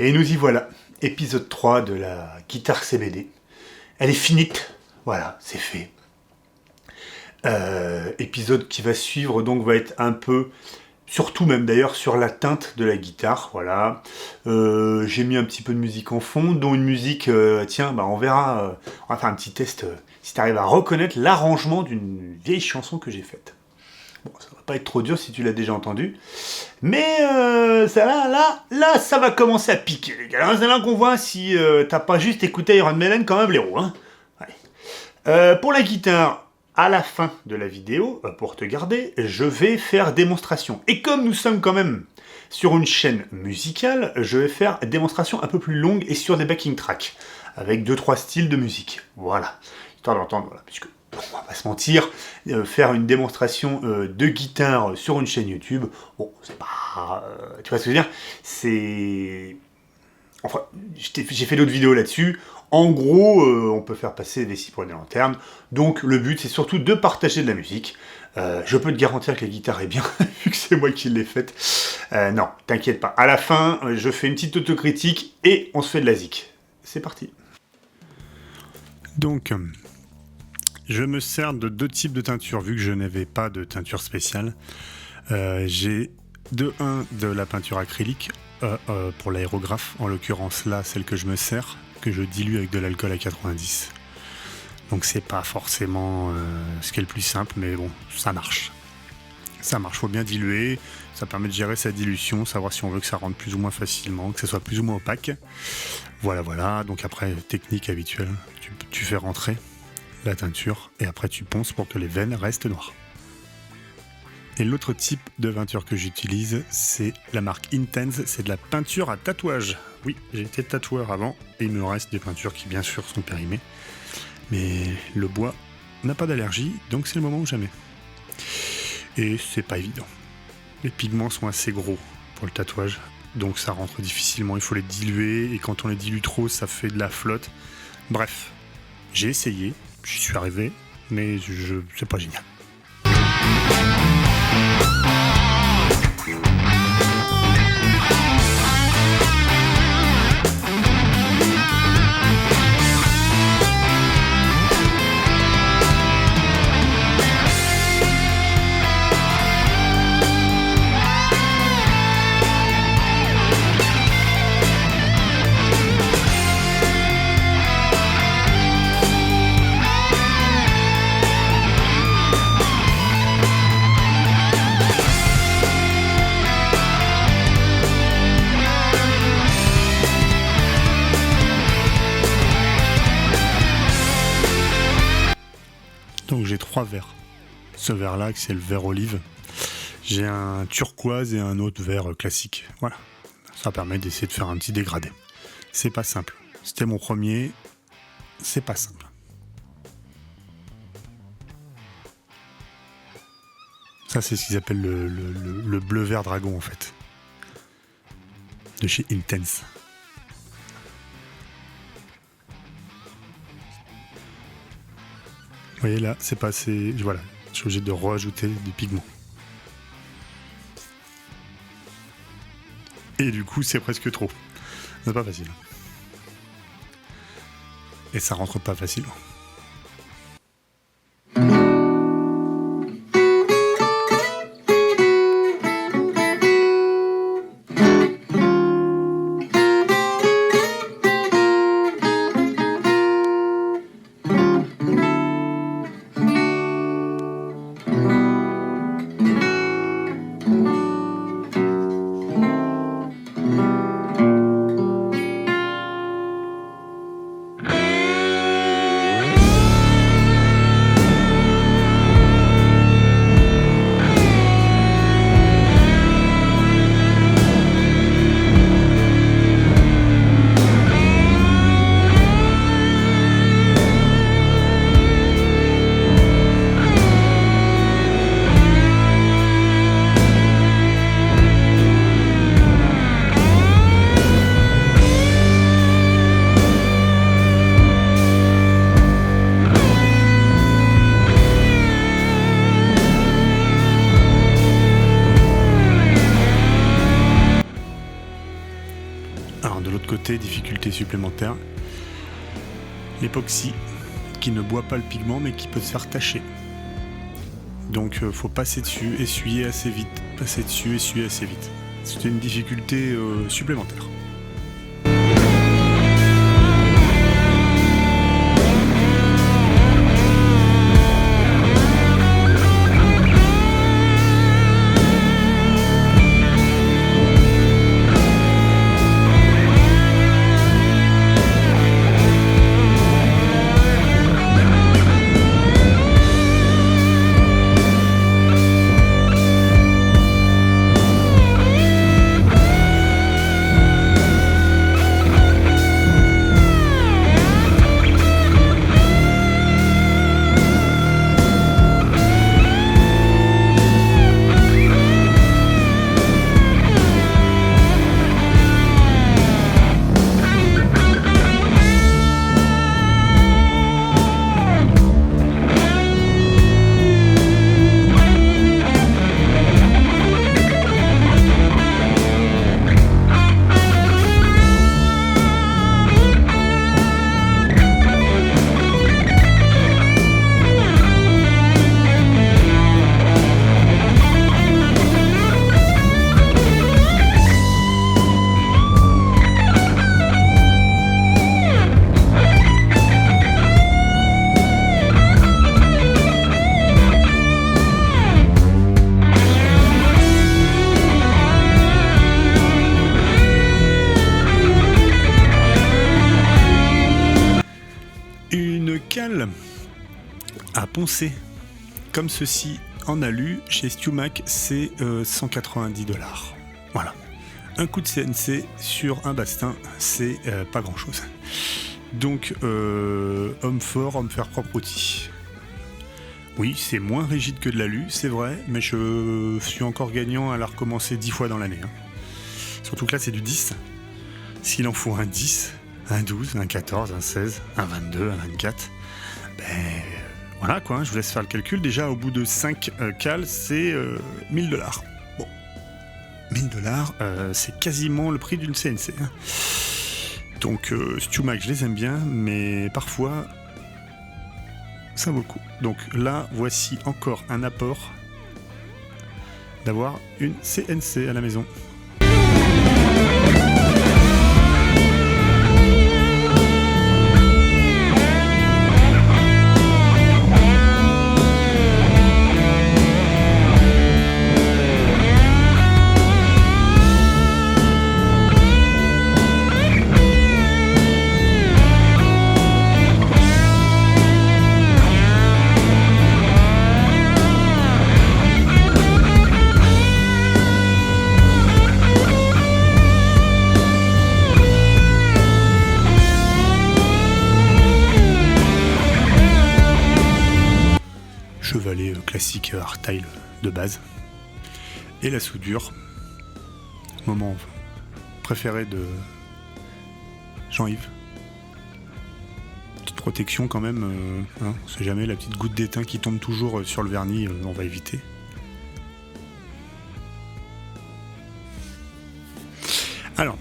Et nous y voilà, épisode 3 de la guitare CBD. Elle est finite, voilà, c'est fait. Épisode qui va suivre donc va être un peu, surtout même d'ailleurs sur la teinte de la guitare, voilà. J'ai mis un petit peu de musique en fond, dont une musique, on verra, on va faire un petit test, si tu arrives à reconnaître l'arrangement d'une vieille chanson que j'ai faite. Bon, ça va pas être trop dur si tu l'as déjà entendu. Mais ça là, ça va commencer à piquer, les gars. C'est là qu'on voit si t'as pas juste écouté Iron Maiden comme un blaireau. Hein. Pour la guitare, à la fin de la vidéo, pour te garder, je vais faire démonstration. Et comme nous sommes quand même sur une chaîne musicale, je vais faire démonstration un peu plus longue et sur des backing tracks, avec 2-3 styles de musique. Voilà, histoire d'entendre, voilà, puisque on va pas se mentir, faire une démonstration de guitare sur une chaîne YouTube, bon, c'est pas... tu vois ce que je veux dire ? C'est... Enfin, j'ai fait d'autres vidéos là-dessus. En gros, on peut faire passer des scies pour des lanternes. Donc, le but, c'est surtout de partager de la musique. Je peux te garantir que la guitare est bien, vu que c'est moi qui l'ai faite. Non, t'inquiète pas. À la fin, je fais une petite autocritique et on se fait de la zik. C'est parti. Donc... je me sers de 2 types de teinture, vu que je n'avais pas de teinture spéciale. J'ai de la peinture acrylique pour l'aérographe, en l'occurrence là, celle que je me sers, que je dilue avec de l'alcool à 90. Donc c'est pas forcément ce qui est le plus simple, mais bon, ça marche. Ça marche, faut bien diluer, ça permet de gérer sa dilution, savoir si on veut que ça rentre plus ou moins facilement, que ça soit plus ou moins opaque. Voilà, donc après, technique habituelle, tu fais rentrer la teinture et après tu ponces pour que les veines restent noires. Et l'autre type de peinture que j'utilise, c'est la marque Intense, c'est de la peinture à tatouage. Oui, j'ai été tatoueur avant et il me reste des peintures qui bien sûr sont périmées, mais le bois n'a pas d'allergie, donc c'est le moment ou jamais. Et c'est pas évident. Les pigments sont assez gros pour le tatouage, donc ça rentre difficilement, il faut les diluer et quand on les dilue trop, ça fait de la flotte. Bref, j'ai essayé. J'y suis arrivé, mais c'est pas génial. Donc j'ai 3 verres. Ce verre-là, c'est le verre olive. J'ai un turquoise et un autre verre classique. Voilà. Ça permet d'essayer de faire un petit dégradé. C'est pas simple. C'était mon premier. C'est pas simple. Ça, c'est ce qu'ils appellent le bleu vert dragon, en fait. De chez Intense. Vous voyez là, c'est pas assez... Voilà, je suis obligé de rajouter du pigment. Et du coup, c'est presque trop. C'est pas facile. Et ça rentre pas facilement. Alors de l'autre côté, difficulté supplémentaire, l'époxy qui ne boit pas le pigment mais qui peut se faire tacher. Donc faut passer dessus, essuyer assez vite, passer dessus, essuyer assez vite. C'est une difficulté supplémentaire. À poncer comme ceci en alu chez StewMac, c'est 190 $. Voilà, un coup de CNC sur un bastin, c'est pas grand chose. Donc homme fort, homme faire propre outil. Oui, c'est moins rigide que de l'alu, c'est vrai, mais je suis encore gagnant à la recommencer 10 fois dans l'année, hein. Surtout que là c'est du 10. S'il en faut un 10, un 12, un 14, un 16, un 22, un 24, ben voilà quoi, je vous laisse faire le calcul. Déjà au bout de 5 cales, c'est 1000 $. Bon, 1000 $, c'est quasiment le prix d'une CNC, hein. Donc StewMac, je les aime bien, mais parfois ça vaut le coup. Donc là, voici encore un apport d'avoir une CNC à la maison. Chevalet classique hardtail de base. Et la soudure, moment préféré de Jean-Yves. Petite protection quand même, hein, on sait jamais, la petite goutte d'étain qui tombe toujours sur le vernis, on va éviter. Alors,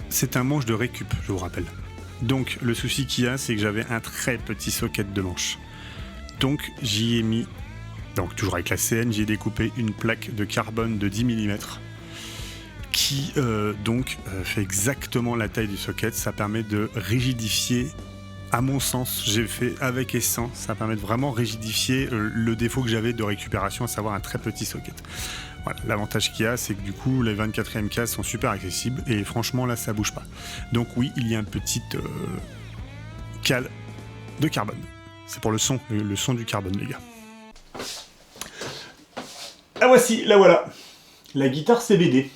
c'est un manche de récup, je vous rappelle. Donc le souci qu'il y a, c'est que j'avais un très petit socket de manche. Donc j'y ai mis, donc toujours avec la CN, j'y ai découpé une plaque de carbone de 10 mm qui fait exactement la taille du socket. Ça permet de rigidifier, à mon sens, j'ai fait avec et sans, ça permet de vraiment rigidifier le défaut que j'avais de récupération, à savoir un très petit socket. Voilà, l'avantage qu'il y a, c'est que du coup les 24e cases sont super accessibles et franchement là ça bouge pas. Donc oui, il y a une petite cale de carbone. C'est pour le son du carbone, les gars. La voici, la voilà. La guitare CBD.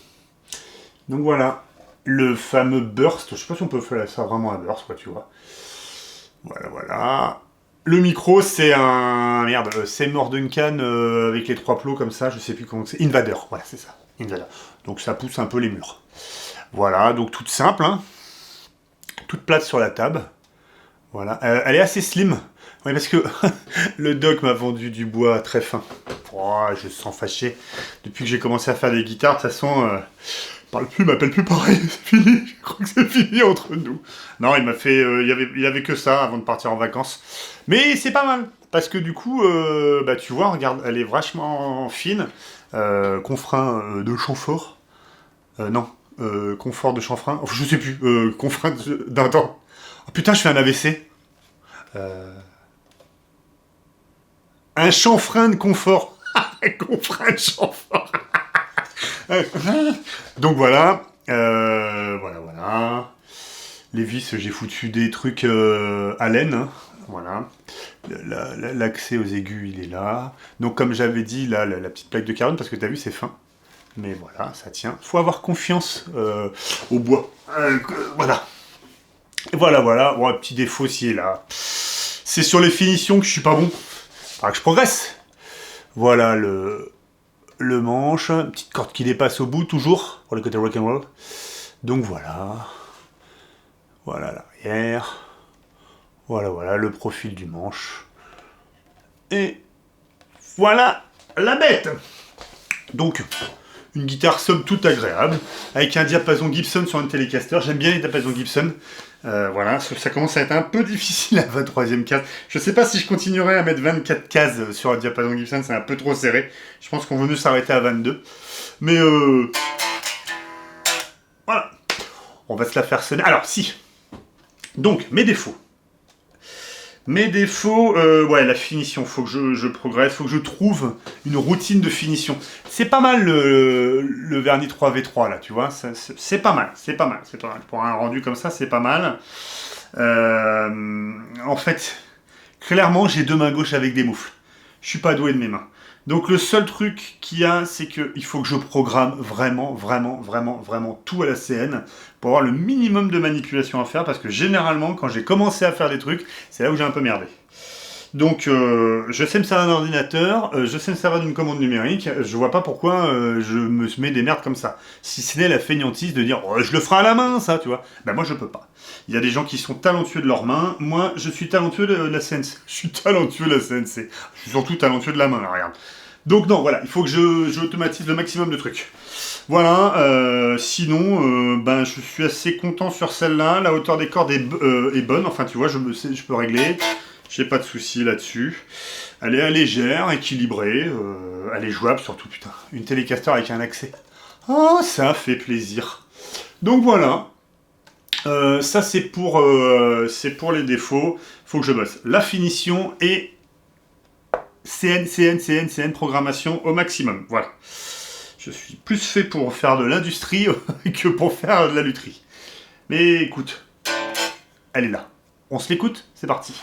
Donc voilà, le fameux burst. Je sais pas si on peut faire ça vraiment un burst, quoi, tu vois. Voilà. Le micro, c'est un... Seymour Duncan avec les 3 plots comme ça, je sais plus comment c'est. Invader, voilà, c'est ça. Invader. Donc ça pousse un peu les murs. Voilà, donc toute simple, hein. Toute plate sur la table. Voilà, elle est assez slim. Oui, parce que le doc m'a vendu du bois très fin. Oh, je me sens fâché. Depuis que j'ai commencé à faire des guitares, de toute façon, parle plus, il m'appelle plus pareil, c'est fini, je crois que c'est fini entre nous. Non, il m'a fait, il avait que ça avant de partir en vacances. Mais c'est pas mal, parce que du coup, bah tu vois, regarde, elle est vachement fine, confrin de chanfort, non, confort de chanfrein, enfin, je sais plus, confrin d'un temps. Oh putain, je fais un AVC. Un chanfrein de confort. Un confrin de chanfort. Donc voilà, voilà. Les vis, j'ai foutu des trucs à laine, hein. Voilà. L'accès aux aigus, il est là. Donc comme j'avais dit, là, la petite plaque de carbone, parce que t'as vu, c'est fin. Mais voilà, ça tient. Faut avoir confiance au bois. Voilà. Et voilà. Bon, un petit défaut ci et là. C'est sur les finitions que je suis pas bon. Faudra que je progresse. Voilà le manche, une petite corde qui dépasse au bout, toujours, pour le côté rock'n'roll. Donc voilà. Voilà l'arrière. Voilà le profil du manche. Et voilà la bête. Donc, une guitare somme toute agréable, avec un diapason Gibson sur un Telecaster. J'aime bien les diapasons Gibson. Voilà, ça commence à être un peu difficile à 23e case. Je sais pas si je continuerai à mettre 24 cases sur un diapason Gibson, c'est un peu trop serré. Je pense qu'on vaut mieux s'arrêter à 22. Mais voilà, on va se la faire sonner. Alors, si. Donc, mes défauts. Ouais, la finition, faut que je progresse, faut que je trouve une routine de finition. C'est pas mal le vernis 3v3 là, tu vois, c'est pas mal. Pour un rendu comme ça, c'est pas mal. En fait, clairement, j'ai deux mains gauches avec des moufles. Je suis pas doué de mes mains. Donc le seul truc qu'il y a, c'est qu'il faut que je programme vraiment tout à la CN pour avoir le minimum de manipulation à faire, parce que généralement, quand j'ai commencé à faire des trucs, c'est là où j'ai un peu merdé. Donc je sais me servir d'un ordinateur, je sais me servir d'une commande numérique, je vois pas pourquoi je me mets des merdes comme ça. Si ce n'est la fainéantise de dire oh, je le ferai à la main ça, tu vois. Ben moi je peux pas. Il y a des gens qui sont talentueux de leurs mains, moi je suis talentueux de la CNC. Je suis talentueux de la CNC. Je suis surtout talentueux de la main, là, regarde. Donc non, voilà, il faut que j'automatise le maximum de trucs. Voilà, sinon, ben je suis assez content sur celle-là, la hauteur des cordes est bonne, enfin tu vois, je peux régler. J'ai pas de soucis là-dessus. Elle est légère, équilibrée, elle est jouable surtout, putain. Une Telecaster avec un accès. Oh, ça fait plaisir. Donc voilà. Ça c'est pour les défauts. Faut que je bosse. La finition et CN, programmation au maximum. Voilà. Je suis plus fait pour faire de l'industrie que pour faire de la lutherie. Mais écoute, elle est là. On se l'écoute, c'est parti.